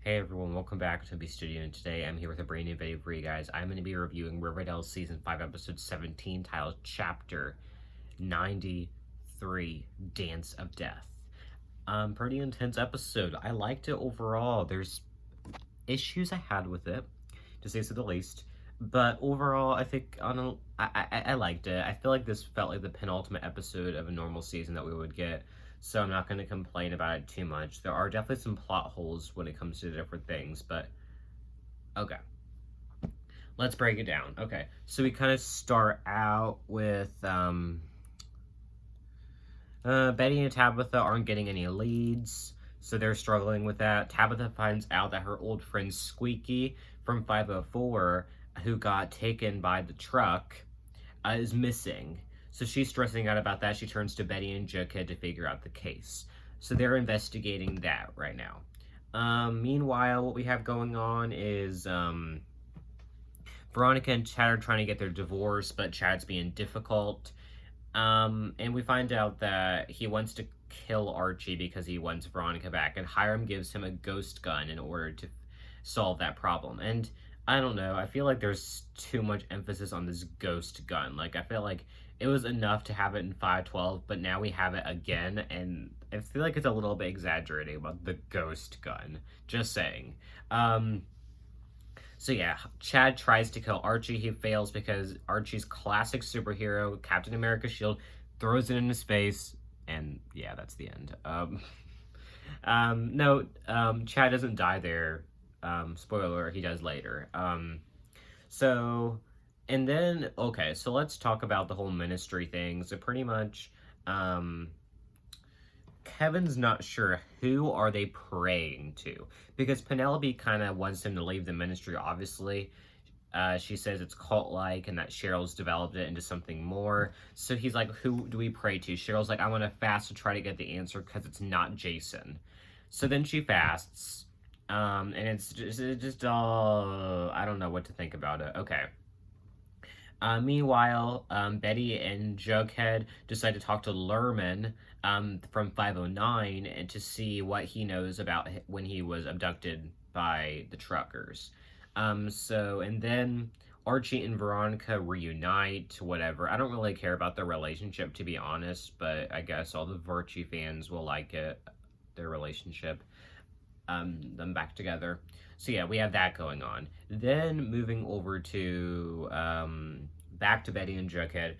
Hey everyone, welcome back to B Studio, and today I'm here with a brand new video for you guys. I'm going to be reviewing Riverdale Season 5, Episode 17, titled Chapter 93, Dance of Death. Pretty intense episode. I liked it overall. There's issues I had with it, to say so the least. But overall, I think I liked it. I feel like this felt like the penultimate episode of a normal season that we would get, so I'm not going to complain about it too much. There are definitely some plot holes when it comes to different things, but okay. Let's break it down. Okay, so we kind of start out with Betty and Tabitha aren't getting any leads, so they're struggling with that. Tabitha finds out that her old friend Squeaky from 504, who got taken by the truck, is missing. So she's stressing out about that. She turns to Betty and Jughead to figure out the case. So they're investigating that right now. Meanwhile, what we have going on is Veronica and Chad are trying to get their divorce, but Chad's being difficult. And we find out that he wants to kill Archie because he wants Veronica back, and Hiram gives him a ghost gun in order to solve that problem. And I don't know, I feel like there's too much emphasis on this ghost gun. Like, I feel like it was enough to have it in 512, but now we have it again, and I feel like it's a little bit exaggerating about the ghost gun. Just saying. So yeah, Chad tries to kill Archie. He fails because Archie's classic superhero, Captain America's shield, throws it in his face, and yeah, that's the end. No, Chad doesn't die there. Spoiler, he does later. And then, okay, so let's talk about the whole ministry thing. So pretty much, Kevin's not sure who are they praying to, because Penelope kind of wants him to leave the ministry, obviously. She says it's cult-like and that Cheryl's developed it into something more. So he's like, who do we pray to? Cheryl's like, I want to fast to try to get the answer because it's not Jason. So then she fasts, and it's just all, I don't know what to think about it. Okay. Meanwhile, Betty and Jughead decide to talk to Lerman from 509 and to see what he knows about when he was abducted by the truckers. And then Archie and Veronica reunite, whatever. I don't really care about their relationship, to be honest, but I guess all the Virtue fans will like it, their relationship, them back together. So yeah, we have that going on. Then moving over to back to Betty and Jughead.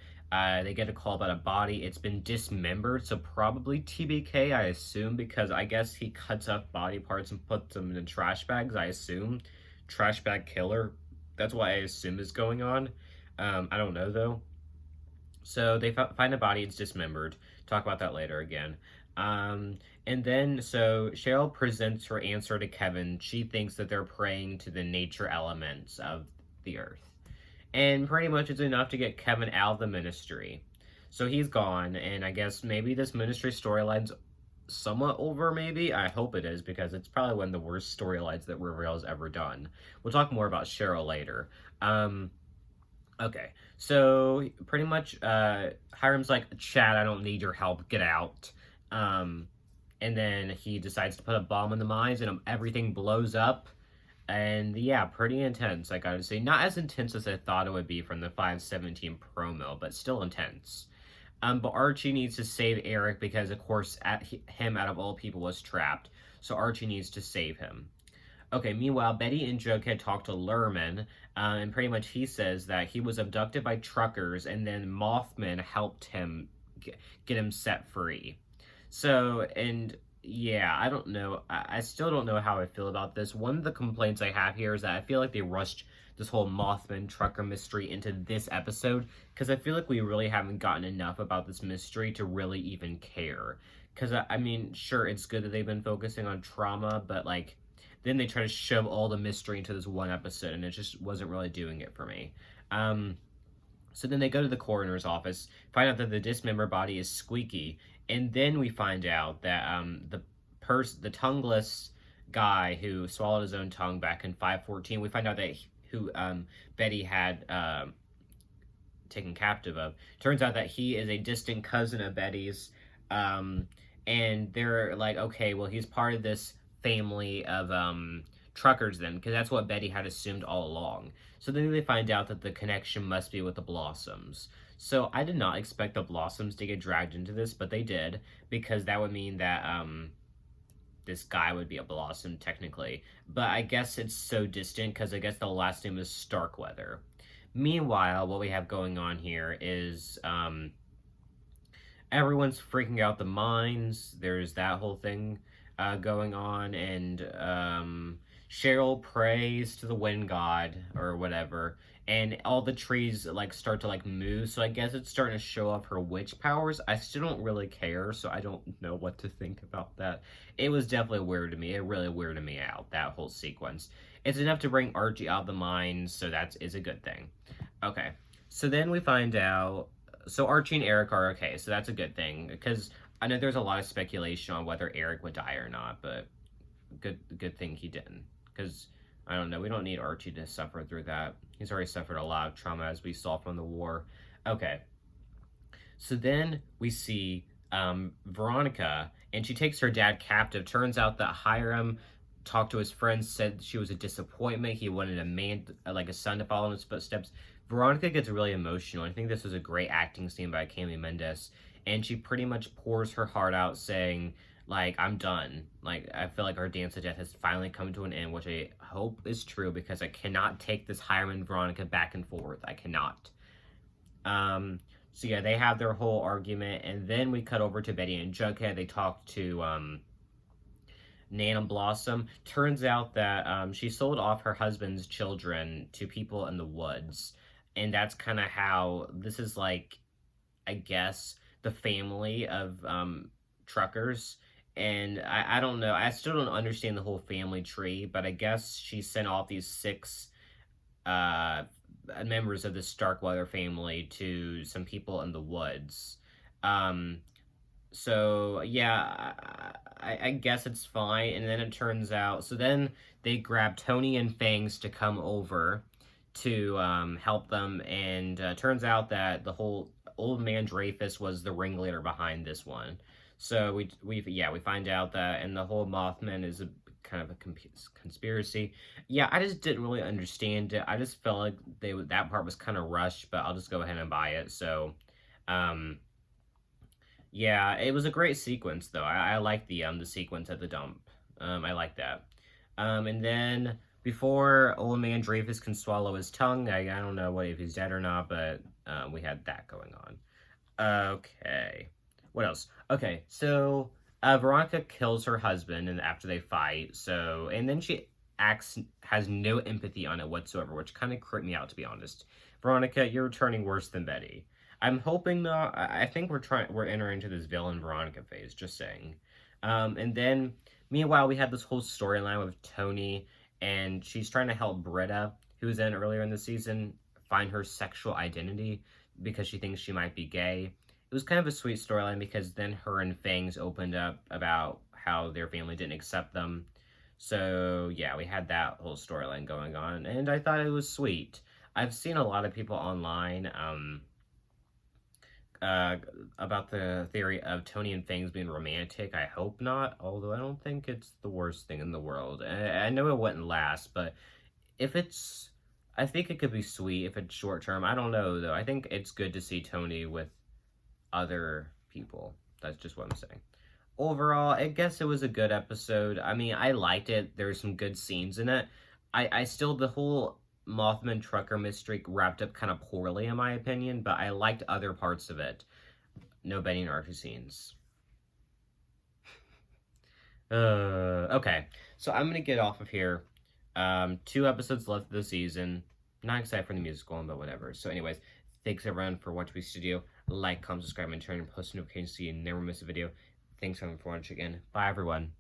They get a call about a body. It's been dismembered, so probably TBK, I assume, because I guess he cuts up body parts and puts them in trash bags, I assume. Trash bag killer. That's what I assume is going on. I don't know, though. So they find a body, it's dismembered. Talk about that later again. And then, so Cheryl presents her answer to Kevin. She thinks that they're praying to the nature elements of the earth. And pretty much it's enough to get Kevin out of the ministry. So he's gone, and I guess maybe this ministry storyline's somewhat over, maybe? I hope it is, because it's probably one of the worst storylines that Riverdale's ever done. We'll talk more about Cheryl later. Okay, so pretty much Hiram's like, Chad, I don't need your help, get out. And then he decides to put a bomb in the mines, and everything blows up. And yeah, pretty intense, I gotta say. Not as intense as I thought it would be from the 517 promo, but still intense. But Archie needs to save Eric because, of course, him out of all people was trapped. So Archie needs to save him. Okay, meanwhile, Betty and Jughead talk to Lerman, and pretty much he says that he was abducted by truckers, and then Mothman helped him get him set free. So, and yeah, I don't know. I still don't know how I feel about this. One of the complaints I have here is that I feel like they rushed this whole Mothman trucker mystery into this episode, because I feel like we really haven't gotten enough about this mystery to really even care. Because, I mean, sure, it's good that they've been focusing on trauma, but, like, then they try to shove all the mystery into this one episode, and it just wasn't really doing it for me. So then they go to the coroner's office, find out that the dismembered body is Squeaky, and then we find out that the tongueless guy who swallowed his own tongue back in 514, we find out that who Betty had taken captive of. Turns out that he is a distant cousin of Betty's, and they're like, okay, well, he's part of this family of truckers then, because that's what Betty had assumed all along. So then they find out that the connection must be with the Blossoms. So I did not expect the Blossoms to get dragged into this, but they did, because that would mean that this guy would be a Blossom technically. But I guess it's so distant because I guess the last name is Starkweather. Meanwhile, what we have going on here is everyone's freaking out the mines. There's that whole thing going on, and Cheryl prays to the wind god or whatever, and all the trees like start to like move. So I guess it's starting to show off her witch powers. I still don't really care, so I don't know what to think about that. It was definitely weird to me. It really weirded me out, that whole sequence. It's enough to bring Archie out of the mines, so that is a good thing. Okay, so then we find out. So Archie and Eric are okay, so that's a good thing, because I know there's a lot of speculation on whether Eric would die or not, but good thing he didn't, because I don't know, we don't need Archie to suffer through that. He's already suffered a lot of trauma, as we saw from the war. Okay, so then we see Veronica, and she takes her dad captive. Turns out that Hiram talked to his friends, said she was a disappointment. He wanted a man, like a son, to follow in his footsteps. Veronica gets really emotional. I think this was a great acting scene by Cami Mendes, and she pretty much pours her heart out, saying, like, I'm done. Like, I feel like our dance to death has finally come to an end, which I hope is true, because I cannot take this Hiram and Veronica back and forth. I cannot. So yeah, they have their whole argument, and then we cut over to Betty and Jughead. They talk to Nana Blossom. Turns out that she sold off her husband's children to people in the woods. And that's kind of how this is, like, I guess, the family of truckers. And I don't know. I still don't understand the whole family tree, but I guess she sent off these 6 members of the Starkweather family to some people in the woods. So yeah, I guess it's fine. And then it turns out, so then they grab Tony and Fangs to come over to help them, and turns out that the whole old man Dreyfus was the ringleader behind this one. So we find out that, and the whole Mothman is a kind of a conspiracy. Yeah, I just didn't really understand it. I just felt like that part was kind of rushed, but I'll just go ahead and buy it. So, yeah, it was a great sequence though. I like the sequence at the dump. I like that. And then before old man Dreyfus can swallow his tongue, I don't know if he's dead or not, but we had that going on. Okay, what else? Okay, so Veronica kills her husband, and after they fight, and then she has no empathy on it whatsoever, which kind of creeped me out, to be honest. Veronica, you're turning worse than Betty. I'm hoping not. I think we're entering into this villain Veronica phase, just saying. And then meanwhile, we had this whole storyline with Tony, and she's trying to help Britta, who was in earlier in the season, find her sexual identity because she thinks she might be gay. It was kind of a sweet storyline, because then her and Fangs opened up about how their family didn't accept them. So yeah, we had that whole storyline going on, and I thought it was sweet. I've seen a lot of people online about the theory of Tony and Fangs being romantic. I hope not, although I don't think it's the worst thing in the world. I know it wouldn't last, but I think it could be sweet if it's short term. I don't know, though. I think it's good to see Tony with other people. That's just what I'm saying. Overall, I guess it was a good episode. I mean, I liked it. There's some good scenes in it. I still, the whole Mothman trucker mystery wrapped up kind of poorly, in my opinion, but I liked other parts of it. No Betty and Archie scenes. Okay, so I'm gonna get off of here. 2 episodes left of the season. Not excited for the musical one, but whatever. So anyways, thanks everyone for watching my studio. Like, comment, subscribe, and turn on post notifications so you never miss a video. Thanks everyone for watching again. Bye everyone.